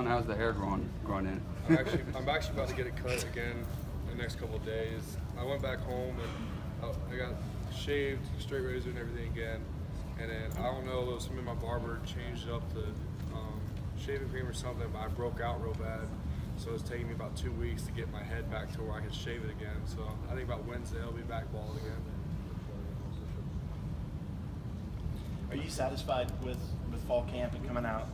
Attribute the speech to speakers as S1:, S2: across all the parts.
S1: John? How's the hair growing in?
S2: I'm actually about to get it cut again in the next couple of days. I went back home and I got shaved, straight razor and everything again. And then I don't know, it was something my barber changed up to shaving cream or something, but I broke out real bad. So it's taking me about 2 weeks to get my head back to where I can shave it again. So I think about Wednesday I'll be back bald again.
S3: Are you satisfied with fall camp and coming out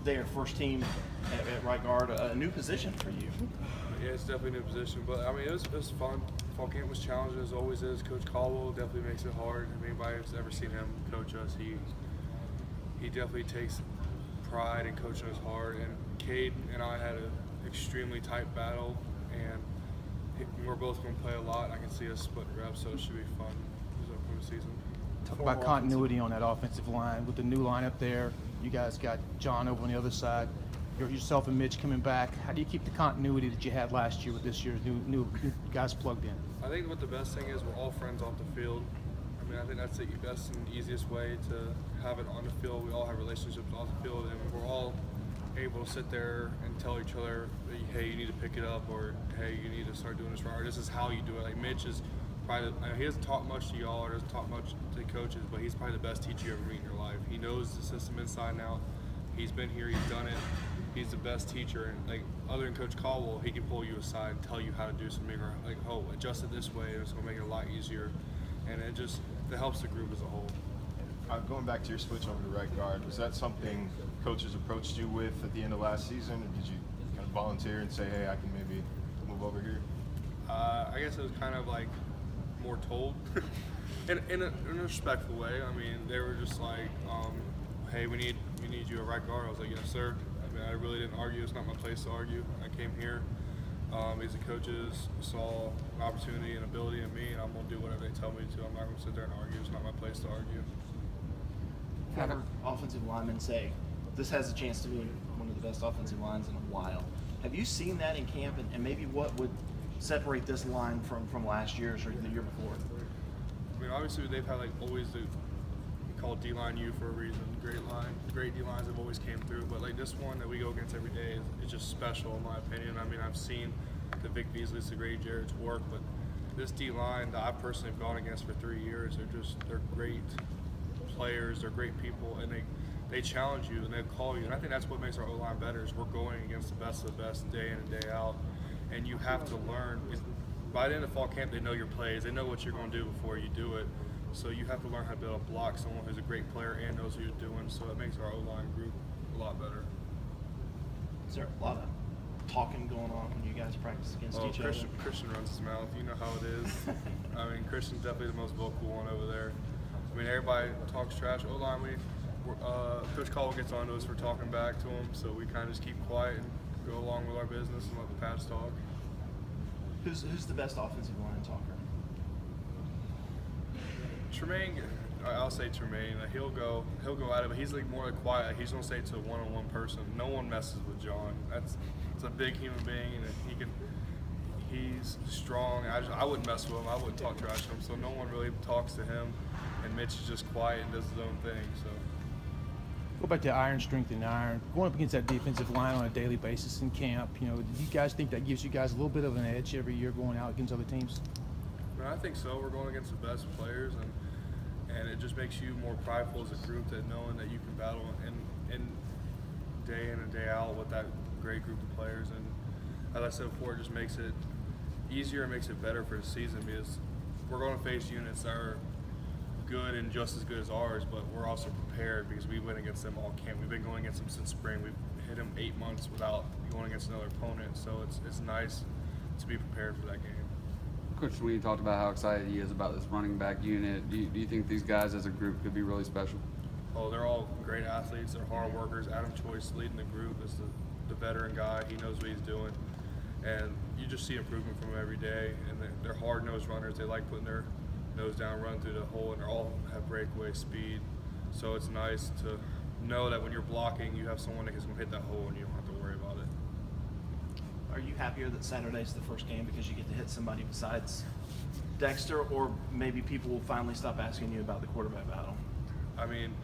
S3: there, first team at right guard, a new position for you?
S2: Yeah, it's definitely a new position, but I mean, it was fun. Fall camp was challenging, as always is. Coach Caldwell definitely makes it hard. If anybody has ever seen him coach us, he definitely takes pride in coaching us hard. And Cade and I had an extremely tight battle, and we're both going to play a lot. I can see us split reps, so it should be fun for the season.
S4: Talk about continuity on that offensive line with the new lineup there. You guys got John over on the other side. Yourself and Mitch coming back. How do you keep the continuity that you had last year with this year's new guys plugged in?
S2: I think what the best thing is, we're all friends off the field. I mean, I think that's the best and easiest way to have it on the field. We all have relationships off the field, and we're all able to sit there and tell each other, hey, you need to pick it up, or hey, you need to start doing this right, or this is how you do it. Like Mitch is probably, he doesn't talk much to y'all or doesn't talk much to coaches, but he's probably the best teacher you ever meet in your life. He knows the system inside and out. He's been here, he's done it. He's the best teacher, and like other than Coach Caldwell, he can pull you aside and tell you how to do something, or like, oh, adjust it this way, and it's gonna make it a lot easier. And it helps the group as a whole.
S5: Going back to your switch over to right guard, was that something coaches approached you with at the end of last season, or did you kind of volunteer and say, hey, I can maybe move over here?
S2: I guess it was kind of like more told, in a respectful way. I mean, they were just like, hey, we need you at right guard. I was like, yes, sir. I mean, I really didn't argue. It's not my place to argue. I came here. These coaches saw an opportunity and ability in me, and I'm going to do whatever they tell me to. I'm not going to sit there and argue. It's not my place to argue.
S3: Former offensive linemen say this has a chance to be one of the best offensive lines in a while. Have you seen that in camp, and maybe what would separate this line from last year's or the year before?
S2: I mean, obviously they've had like always called D-line U for a reason. Great D-lines have always came through, but like this one that we go against every day is just special in my opinion. I mean, I've seen the Vic Beasley's, the Grady Jarrett's work, but this D-line that I personally have gone against for 3 years, they're great players, they're great people, and they challenge you and they call you. And I think that's what makes our O-line better, is we're going against the best of the best day in and day out. And you have to learn. By the end of fall camp, they know your plays. They know what you're going to do before you do it. So you have to learn how to be able to block someone who's a great player and knows what you're doing. So it makes our O-line group a lot better.
S3: Is there a lot of talking going on when you guys practice against each other?
S2: Christian runs his mouth. You know how it is. I mean, Christian's definitely the most vocal one over there. I mean, everybody talks trash. O-line, Coach Caldwell gets on to us for talking back to him, so we kind of just keep quiet and go along with our business and let the pads talk.
S3: Who's the best offensive line talker?
S2: Tremaine, I'll say Tremaine. He'll go at it, but he's like more like quiet. He's gonna say it to a one-on-one person. No one messes with John. It's a big human being, and he's strong. I wouldn't mess with him. I wouldn't talk trash to him. So no one really talks to him, and Mitch is just quiet and does his own thing. So.
S4: Go back to iron, strength, and iron. Going up against that defensive line on a daily basis in camp, do you guys think that gives you guys a little bit of an edge every year going out against other teams?
S2: I think so. We're going against the best players, and it just makes you more prideful as a group, that knowing that you can battle in day in and day out with that great group of players. And as I said before, it just makes it easier and makes it better for the season, because we're going to face units that are good and just as good as ours, but we're also prepared because we went against them all camp. We've been going against them since spring. We've hit them 8 months without going against another opponent, so it's nice to be prepared for that game.
S1: Coach Sweeney talked about how excited he is about this running back unit. Do you think these guys as a group could be really special?
S2: Oh, they're all great athletes. They're hard workers. Adam Choice leading the group is the veteran guy. He knows what he's doing. And you just see improvement from them every day. And they're hard-nosed runners. They like putting their nose down, run through the hole, and they all have breakaway speed. So it's nice to know that when you're blocking, you have someone that can hit that hole and you don't have to worry about it.
S3: Are you happier that Saturday's the first game because you get to hit somebody besides Dexter, or maybe people will finally stop asking you about the quarterback battle?
S2: I mean,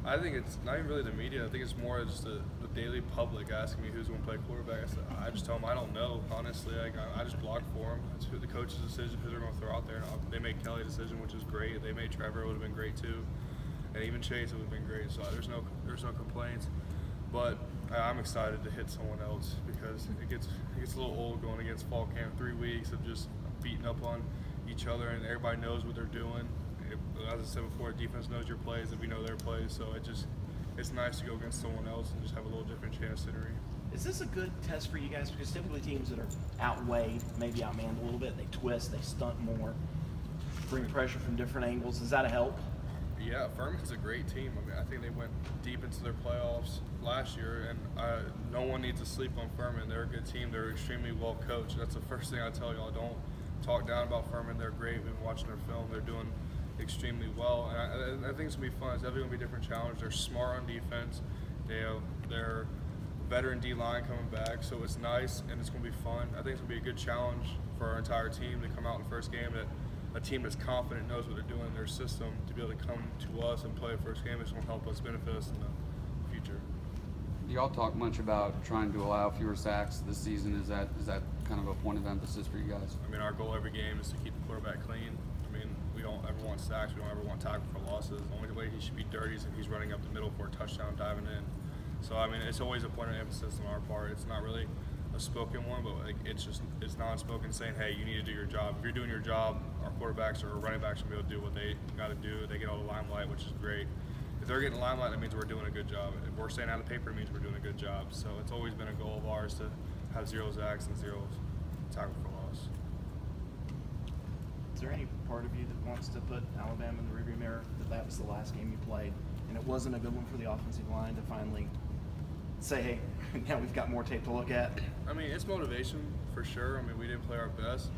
S2: I think it's not even really the media. I think it's more just the daily public asking me who's going to play quarterback. I just tell them I don't know, honestly. I just block for them. It's the coach's decision who they're going to throw out there. They made Kelly a decision, which is great. They made Trevor, it would have been great too. And even Chase, it would have been great. So there's no complaints. But I'm excited to hit someone else because it gets a little old going against fall camp. 3 weeks of just beating up on each other, and everybody knows what they're doing. As I said before, defense knows your plays and we know their plays. So it's nice to go against someone else and just have a little different chance to read.
S3: Is this a good test for you guys? Because typically teams that are outweighed, maybe outmanned a little bit, they twist, they stunt more, bring pressure from different angles. Is that a help?
S2: Yeah, Furman's a great team. I mean, I think they went deep into their playoffs last year, and no one needs to sleep on Furman. They're a good team. They're extremely well coached. That's the first thing I tell y'all. Don't talk down about Furman. They're great. We've been watching their film. They're doing extremely well, and I think it's gonna be fun. It's definitely gonna be a different challenge. They're smart on defense. They're veteran D-line coming back, so it's nice and it's gonna be fun. I think it's gonna be a good challenge for our entire team to come out in the first game. That a team that's confident, knows what they're doing in their system, to be able to come to us and play a first game is gonna help us, benefit us in the future.
S1: Do y'all talk much about trying to allow fewer sacks this season? Is that kind of a point of emphasis for you guys?
S2: I mean, our goal every game is to keep the quarterback clean. I mean, we don't ever want sacks. We don't ever want tackle for losses. The only way he should be dirty is if he's running up the middle for a touchdown, diving in. So, I mean, it's always a point of emphasis on our part. It's not really a spoken one, but like it's non-spoken, saying, hey, you need to do your job. If you're doing your job, our quarterbacks or running backs will be able to do what they got to do. They get all the limelight, which is great. If they're getting limelight, that means we're doing a good job. If we're staying out of paper, it means we're doing a good job. So it's always been a goal of ours to have 0 sacks and 0 tackle for loss.
S3: Is there any part of you that wants to put Alabama in the rearview mirror, that was the last game you played, and it wasn't a good one for the offensive line to finally say, hey, now we've got more tape to look at?
S2: I mean, it's motivation for sure. I mean, we didn't play our best,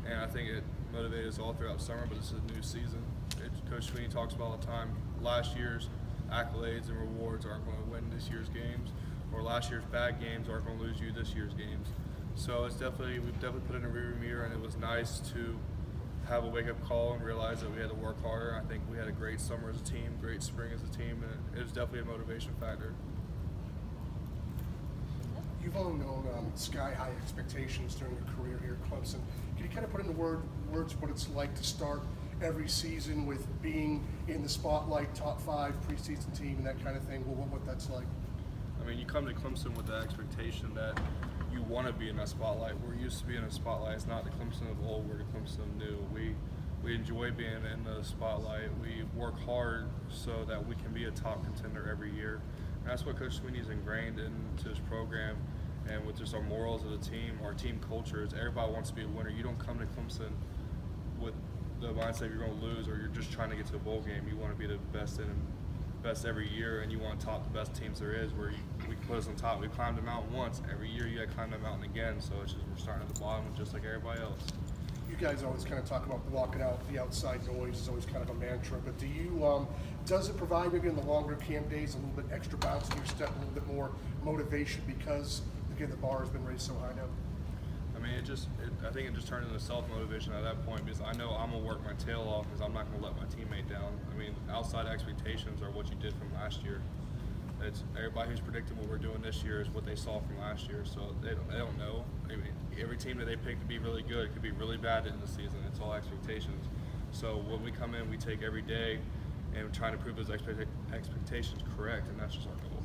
S2: and I think it motivated us all throughout summer, but this is a new season. Coach Sweeney talks about all the time, last year's accolades and rewards aren't going to win this year's games, or last year's bad games aren't going to lose you this year's games. So we've definitely put it in a rearview mirror, and it was nice to have a wake-up call and realize that we had to work harder. I think we had a great summer as a team, great spring as a team, and it was definitely a motivation factor.
S6: You've all known sky-high expectations during your career here at Clemson. Can you kind of put into words what it's like to start every season with being in the spotlight, top 5 preseason team and that kind of thing? Well, what that's like?
S2: I mean, you come to Clemson with the expectation that you want to be in that spotlight. We're used to being in a spotlight. It's not the Clemson of old, we're the Clemson of new. We enjoy being in the spotlight. We work hard so that we can be a top contender every year. And that's what Coach Sweeney's ingrained into his program, and with just our morals of the team, our team culture is everybody wants to be a winner. You don't come to Clemson with the mindset you're going to lose or you're just trying to get to a bowl game. You want to be the best every year, and you want to top the best teams there is, where we can put us on top. We climbed the mountain once. Every year you got to climb that mountain again, so it's just we're starting at the bottom just like everybody else.
S6: You guys always kind of talk about blocking out the outside noise is always kind of a mantra, but do you, does it provide maybe in the longer camp days a little bit extra bounce in your step, a little bit more motivation because, again, the bar has been raised so high now?
S2: I mean, I think it just turned into self-motivation at that point, because I know I'm going to work my tail off because I'm not going to let my teammate down. I mean, outside expectations are what you did from last year. It's everybody who's predicting what we're doing this year is what they saw from last year, so they don't know. I mean, every team that they pick to be really good could be really bad in the season. It's all expectations. So when we come in, we take every day and try to prove those expectations correct, and that's just our goal.